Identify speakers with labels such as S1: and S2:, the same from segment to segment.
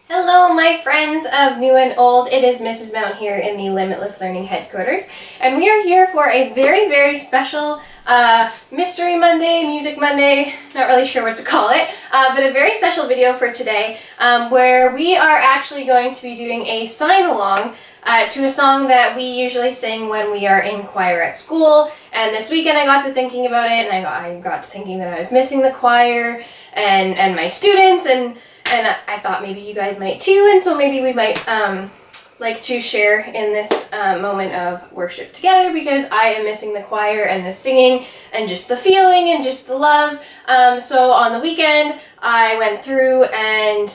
S1: Hello, my friends of new and old. It is Mrs. Mount here in the Limitless Learning headquarters, and we are here for a very, very special Mystery Monday, Music Monday, not really sure what to call it, but a very special video for today where we are actually going to be doing a sign-along to a song that we usually sing when we are in choir at school. And this weekend I got to thinking about it, and I got to thinking that I was missing the choir and my students, and I thought maybe you guys might too, and so maybe we might like to share in this moment of worship together, because I am missing the choir and the singing and just the feeling and just the love. So on the weekend I went through and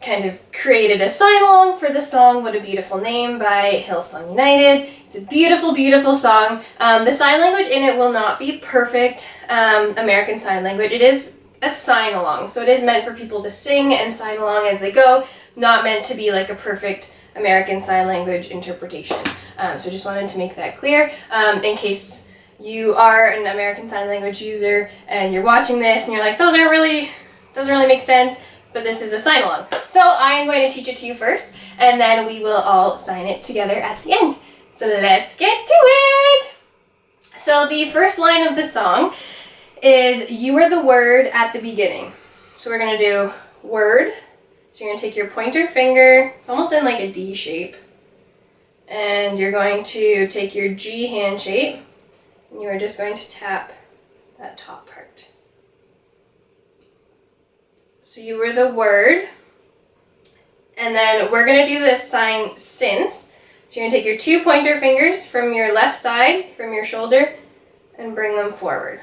S1: kind of created a sign-along for the song What a Beautiful Name by Hillsong United. It's a beautiful, beautiful song. The sign language in it will not be perfect American Sign Language. It is a sign-along, so it is meant for people to sing and sign along as they go, not meant to be like a perfect American Sign Language interpretation. So just wanted to make that clear in case you are an American Sign Language user and you're watching this and you're like, doesn't really make sense, but this is a sign-along. So I am going to teach it to you first, and then we will all sign it together at the end. So let's get to it! So the first line of the song is "You are the word at the beginning." So we're going to do word. So you're going to take your pointer finger, it's almost in like a D shape, and you're going to take your G hand shape, and you are just going to tap that top part. So you were the word, and then we're going to do the sign since. So you're going to take your two pointer fingers from your left side, from your shoulder, and bring them forward.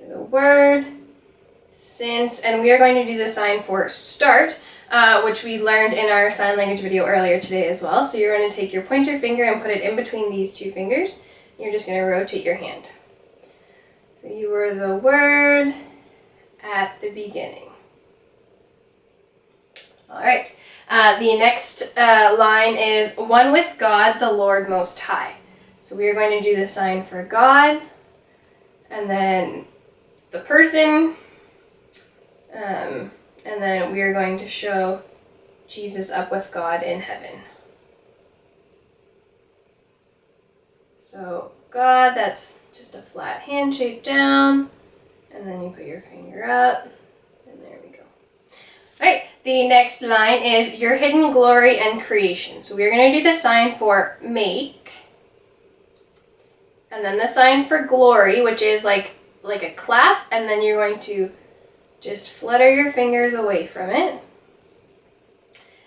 S1: The word, since, and we are going to do the sign for start, which we learned in our sign language video earlier today as well. So you're going to take your pointer finger and put it in between these two fingers. You're just going to rotate your hand. So you were the word at the beginning. All right. The next line is one with God, the Lord Most High. So we are going to do the sign for God, and then the person, and then we are going to show Jesus up with God in heaven. So God, that's just a flat handshake down, and then you put your finger up, and there we go. All right, the next line is your hidden glory and creation. So we're going to do the sign for make, and then the sign for glory, which is like a clap, and then you're going to just flutter your fingers away from it.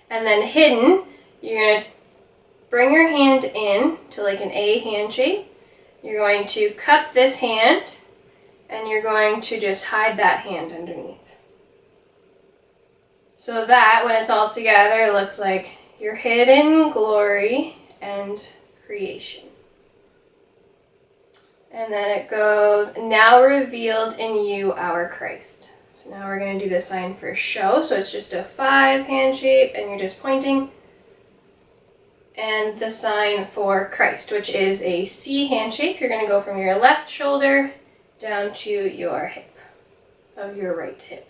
S1: And then hidden, you're going to bring your hand in to like an A hand shape. You're going to cup this hand, and you're going to just hide that hand underneath. So that, when it's all together, looks like your hidden glory and creation. And then it goes, now revealed in you, our Christ. So now we're going to do the sign for show. So it's just a 5 hand shape, and you're just pointing. And the sign for Christ, which is a C hand shape. You're going to go from your left shoulder down to your hip, of your right hip.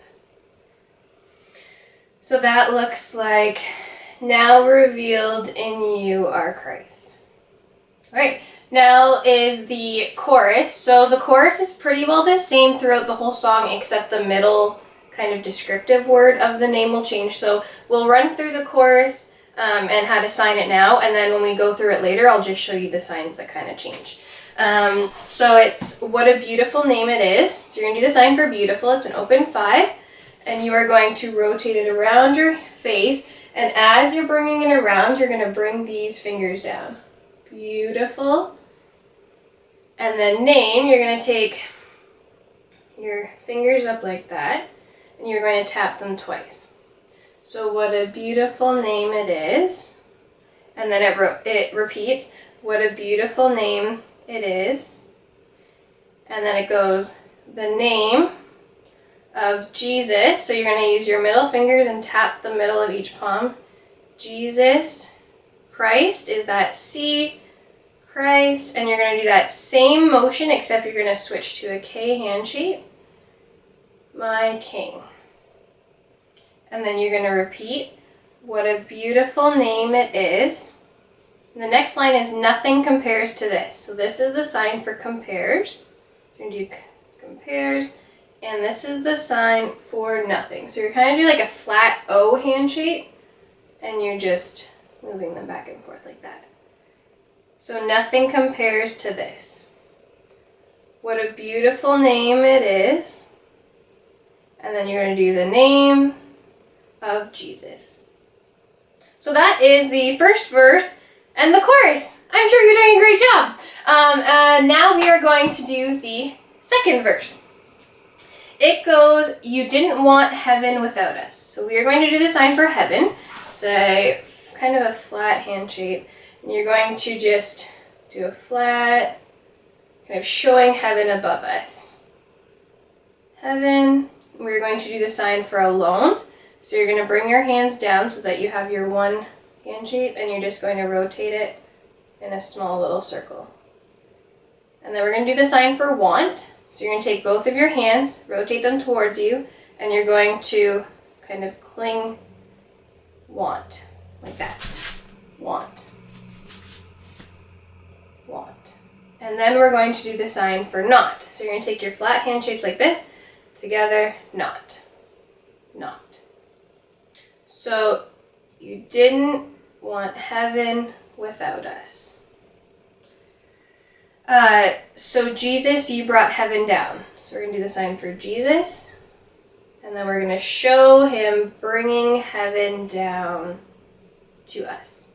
S1: So that looks like, now revealed in you, our Christ. All right. Now is the chorus. So the chorus is pretty well the same throughout the whole song, except the middle kind of descriptive word of the name will change. So we'll run through the chorus and how to sign it now, and then when we go through it later, I'll just show you the signs that kind of change. So it's what a beautiful name it is. So you're going to do the sign for beautiful. It's an open 5, and you are going to rotate it around your face, and as you're bringing it around, you're going to bring these fingers down. Beautiful. And then name, you're going to take your fingers up like that, and you're going to tap them twice. So what a beautiful name it is. And then it repeats, what a beautiful name it is. And then it goes, the name of Jesus. So you're going to use your middle fingers and tap the middle of each palm. Jesus Christ is that C, Christ, and you're going to do that same motion, except you're going to switch to a K hand shape. My King. And then you're going to repeat, what a beautiful name it is. And the next line is nothing compares to this. So this is the sign for compares. You're going to do compares. And this is the sign for nothing. So you're kind of doing like a flat O hand shape. And you're just moving them back and forth like that. So nothing compares to this. What a beautiful name it is. And then you're going to do the name of Jesus. So that is the first verse and the chorus. I'm sure you're doing a great job. Now we are going to do the second verse. It goes, you didn't want heaven without us. So we are going to do the sign for heaven. It's a kind of a flat hand shape. And you're going to just do a flat, kind of showing heaven above us. Heaven. We're going to do the sign for alone. So you're going to bring your hands down so that you have your one hand shape, and you're just going to rotate it in a small little circle. And then we're going to do the sign for want. So you're going to take both of your hands, rotate them towards you, and you're going to kind of cling want, like that. Want. Want. And then we're going to do the sign for not. So you're going to take your flat hand shapes like this, together, not. Not. So you didn't want heaven without us. So Jesus, you brought heaven down. So we're going to do the sign for Jesus. And then we're going to show him bringing heaven down to us.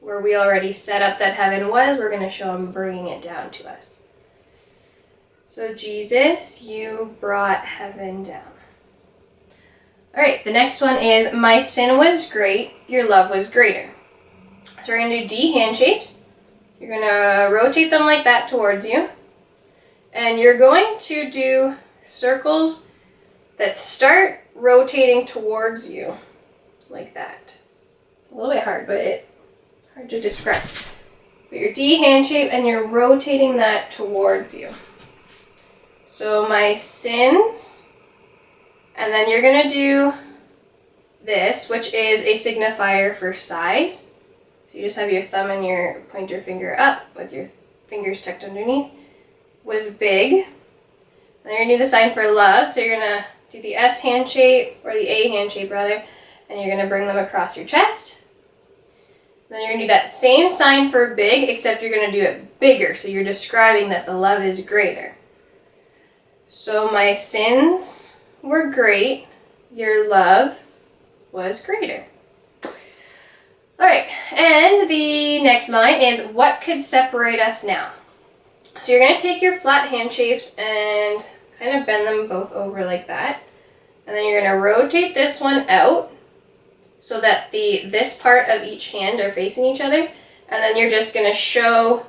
S1: Where we already set up that heaven was, we're going to show him bringing it down to us. So Jesus, you brought heaven down. All right, the next one is, my sin was great, your love was greater. So we're going to do D hand shapes. You're going to rotate them like that towards you. And you're going to do circles that start rotating towards you, like that. It's a little bit hard, but it's hard to describe. But your D hand shape, and you're rotating that towards you. So my sins, and then you're going to do this, which is a signifier for size. So you just have your thumb and your pointer finger up with your fingers tucked underneath. Was big. And then you're going to do the sign for love. So you're going to do the S hand shape, or the A hand shape rather, and you're going to bring them across your chest. Then you're going to do that same sign for big, except you're going to do it bigger. So you're describing that the love is greater. So my sins were great, your love was greater. All right, and the next line is, what could separate us now? So you're going to take your flat hand shapes and kind of bend them both over like that. And then you're going to rotate this one out so that this part of each hand are facing each other. And then you're just going to show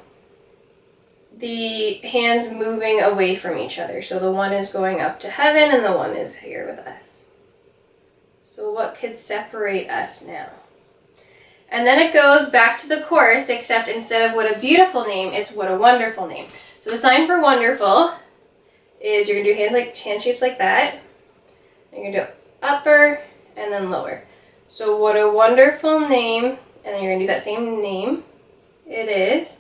S1: the hands moving away from each other. So the one is going up to heaven and the one is here with us. So what could separate us now? And then it goes back to the chorus, except instead of what a beautiful name, it's what a wonderful name. So the sign for wonderful is you're going to do hand shapes like that. You're going to do upper and then lower. So what a wonderful name, and then you're going to do that same name. It is.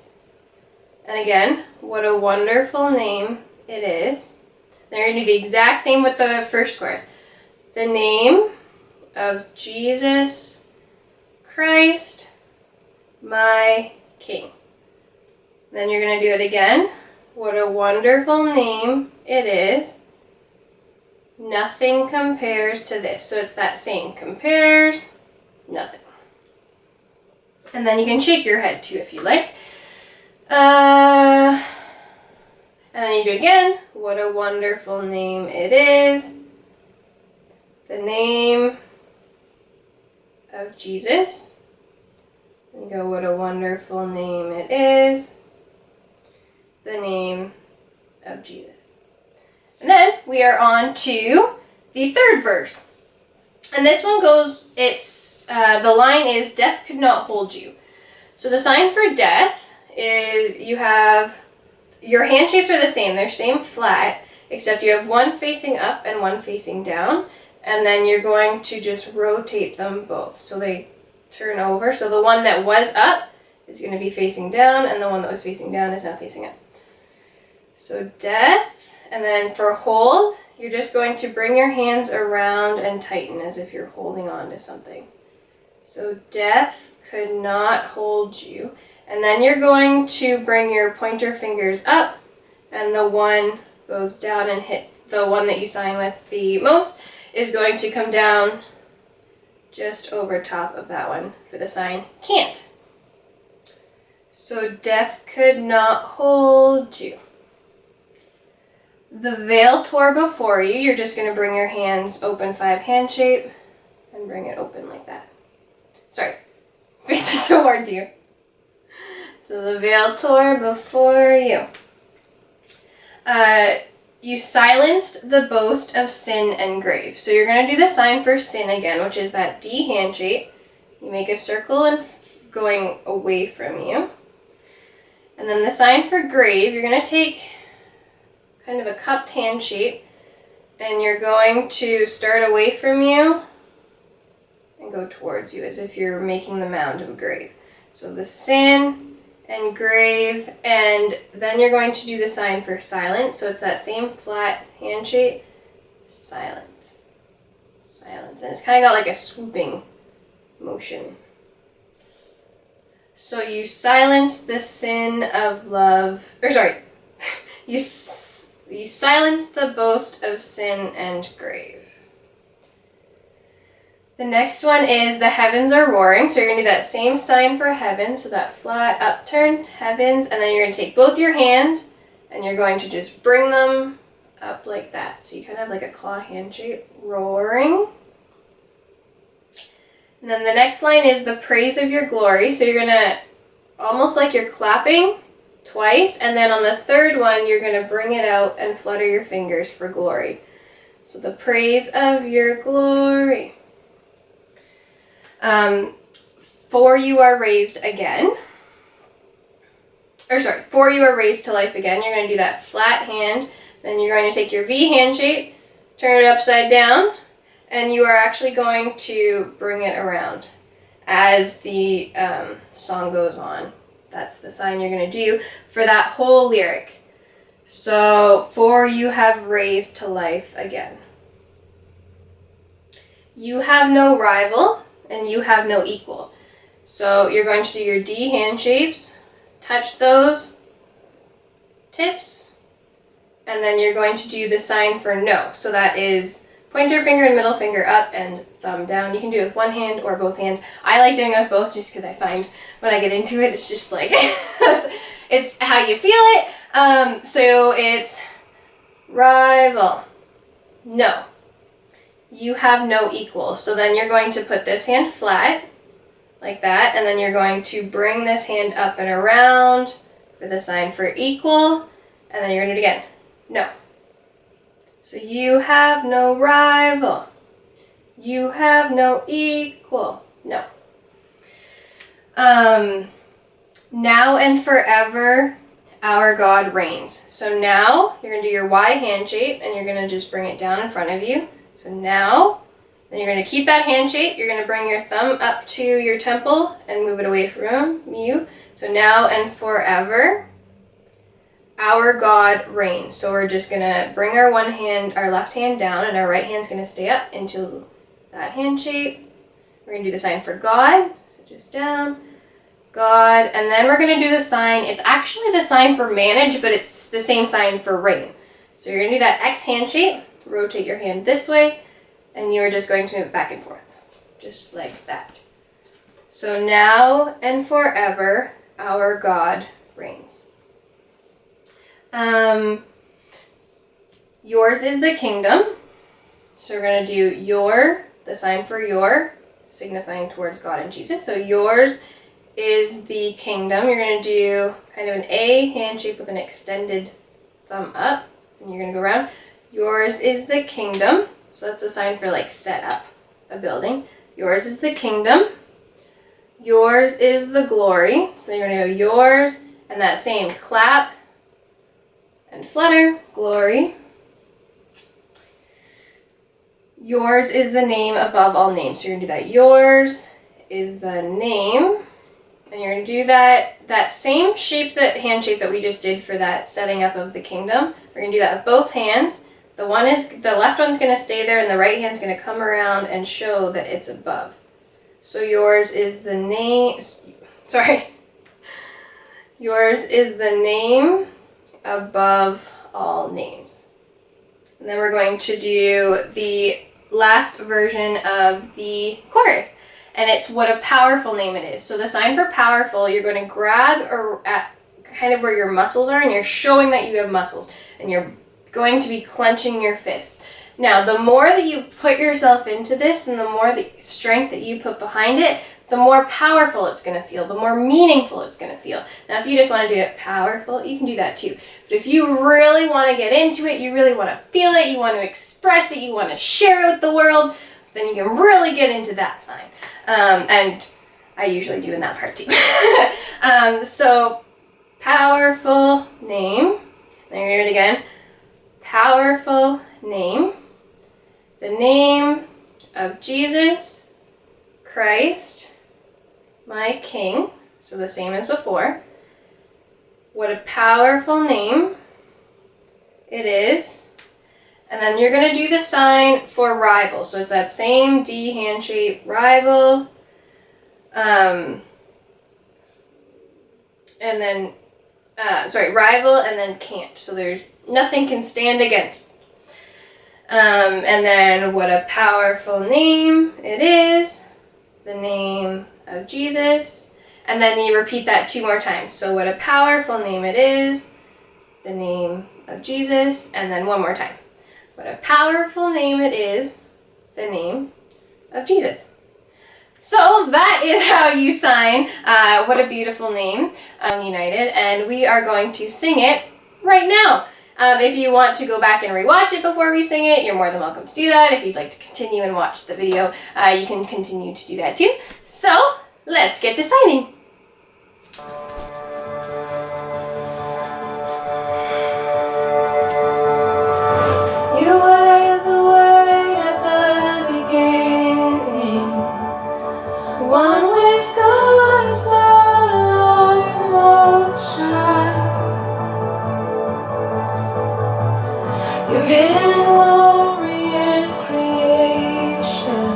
S1: And again, what a wonderful name it is. Then you're going to do the exact same with the first chorus. The name of Jesus Christ, my King. Then you're going to do it again. What a wonderful name it is. Nothing compares to this. So it's that same compares, nothing. And then you can shake your head too if you like. And then you do it again. What a wonderful name it is. The name of Jesus. And you go, what a wonderful name it is. The name of Jesus. And then we are on to the third verse. And this one goes, the line is, death could not hold you. So the sign for death is you have, your hand shapes are the same. They're same flat, except you have one facing up and one facing down. and then you're going to just rotate them both so they turn over. So the one that was up is going to be facing down, and the one that was facing down is now facing up. So death, and then for hold, you're just going to bring your hands around and tighten as if you're holding on to something. So death could not hold you. And then you're going to bring your pointer fingers up, and the one goes down and hit the one that you sign with the most is going to come down just over top of that one for the sign can't. So death could not hold you. The veil tore before you. You're just going to bring your hands open 5 hand shape and bring it open like that. Sorry, facing towards you. So the veil tore before you. You silenced the boast of sin and grave. So you're going to do the sign for sin again, which is that D hand shape. You make a circle and going away from you. And then the sign for grave, you're going to take kind of a cupped hand shape, and you're going to start away from you and go towards you as if you're making the mound of a grave. So the sin and grave, and then you're going to do the sign for silence. So it's that same flat hand shape, silence, silence. And it's kind of got like a swooping motion. So you silence the sin of love, or sorry, you silence the boast of sin and grave. The next one is the heavens are roaring. So you're going to do that same sign for heaven. So that flat upturn, heavens. And then you're going to take both your hands and you're going to just bring them up like that. So you kind of have like a claw hand shape, roaring. And then the next line is the praise of your glory. So you're going to, almost like you're clapping twice. And then on the third one, you're going to bring it out and flutter your fingers for glory. So the praise of your glory. For you are raised again. For you are raised to life again. You're going to do that flat hand. Then you're going to take your V hand shape, turn it upside down, and you are actually going to bring it around as the song goes on. That's the sign you're going to do for that whole lyric. So, for you have raised to life again. You have no rival, and you have no equal. So you're going to do your D hand shapes, touch those tips, and then you're going to do the sign for no. So that is pointer finger and middle finger up and thumb down. You can do it with one hand or both hands. I like doing it with both just because I find when I get into it, it's just like, it's how you feel it. So it's rival, no. You have no equal. So then you're going to put this hand flat, like that, and then you're going to bring this hand up and around for the sign for equal, and then you're going to do it again. No. So you have no rival. You have no equal. No. Now and forever, our God reigns. So now, you're going to do your Y hand shape, and you're going to just bring it down in front of you. So now, then you're going to keep that hand shape. You're going to bring your thumb up to your temple and move it away from you. So now and forever, our God reigns. So we're just going to bring our left hand down, and our right hand's going to stay up into that hand shape. We're going to do the sign for God. So just down, God. And then we're going to do the sign. It's actually the sign for manage, but it's the same sign for reign. So you're going to do that X hand shape. Rotate your hand this way, and you are just going to move it back and forth, just like that. So now and forever, our God reigns. Yours is the kingdom. So we're going to do the sign for your, signifying towards God and Jesus. So yours is the kingdom. You're going to do kind of an A hand shape with an extended thumb up, and you're going to go around. Yours is the kingdom. So that's a sign for like set up a building. Yours is the kingdom. Yours is the glory. So you're going to go yours, and that same clap and flutter, glory. yours is the name above all names. So you're going to do that. Yours is the name. And you're going to do that same shape, that hand shape that we just did for that setting up of the kingdom. We're going to do that with both hands. The left one's going to stay there, and the right hand's going to come around and show that it's above. So yours is the name, yours is the name above all names. And then we're going to do the last version of the chorus. And it's what a powerful name it is. So the sign for powerful, you're going to grab at kind of where your muscles are, and you're showing that you have muscles. And you're going to be clenching your fists. Now, the more that you put yourself into this, and the more the strength that you put behind it, the more powerful it's going to feel, the more meaningful it's going to feel. Now, if you just want to do it powerful, you can do that too. But if you really want to get into it, you really want to feel it, you want to express it, you want to share it with the world, then you can really get into that sign. And I usually do in that part too. So, powerful name. Then you're going to do it again. Powerful name. The name of Jesus Christ, my King. So the same as before. What a powerful name it is. And then you're going to do the sign for rival. So it's that same D hand shape, rival. And then, rival, and then can't. So there's nothing can stand against. And then what a powerful name it is. The name of Jesus. And then you repeat that 2 more times. So what a powerful name it is. The name of Jesus. And then 1 more time. What a powerful name it is. The name of Jesus. So that is how you sign What a Beautiful Name, United. And we are going to sing it right now. If you want to go back and rewatch it before we sing it, you're more than welcome to do that. If you'd like to continue and watch the video, you can continue to do that too. So, let's get to signing. You were the Word at the beginning, one with God the Lord Most High. Your hidden glory in creation,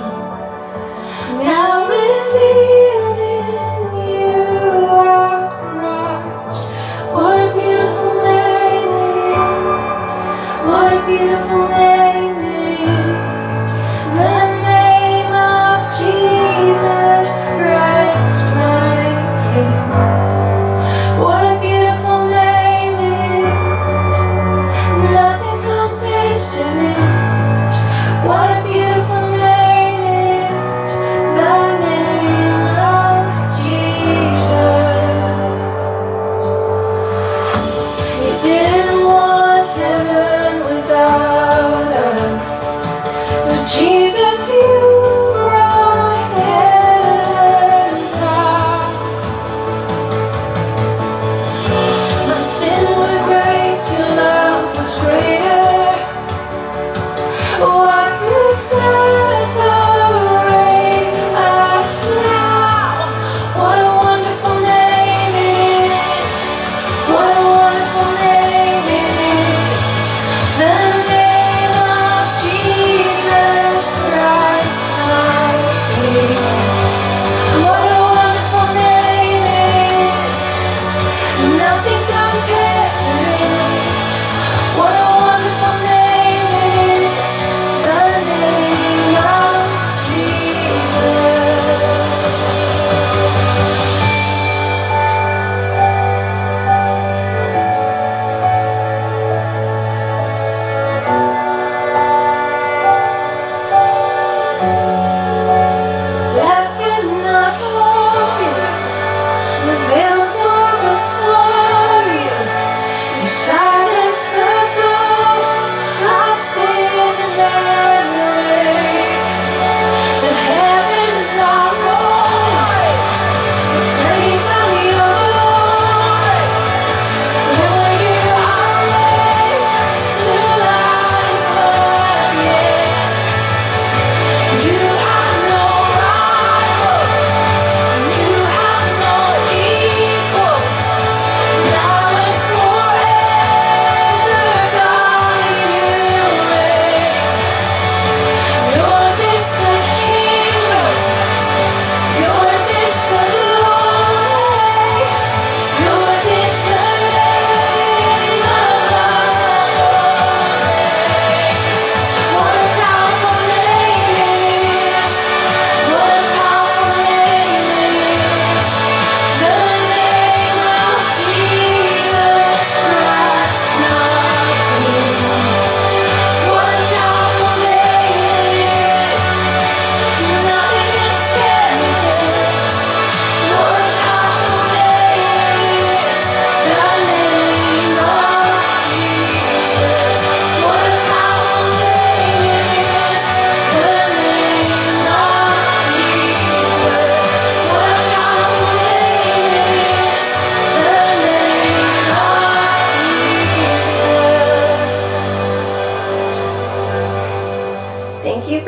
S1: now revealed in you are Christ. What a beautiful name it is. What a beautiful name it is. The name of Jesus Christ, my King. What a beautiful name it is. Nothing compares to this. What a beautiful name it is. The name of Jesus. You didn't want heaven without us. So Jesus, you brought heaven down. My sin was great, your love was greater. What could separate us now? What a wonderful name it is. What a wonderful name it is. The name of Jesus Christ, my King. What a wonderful name it is. Nothing compares to this. What a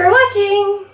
S1: for watching!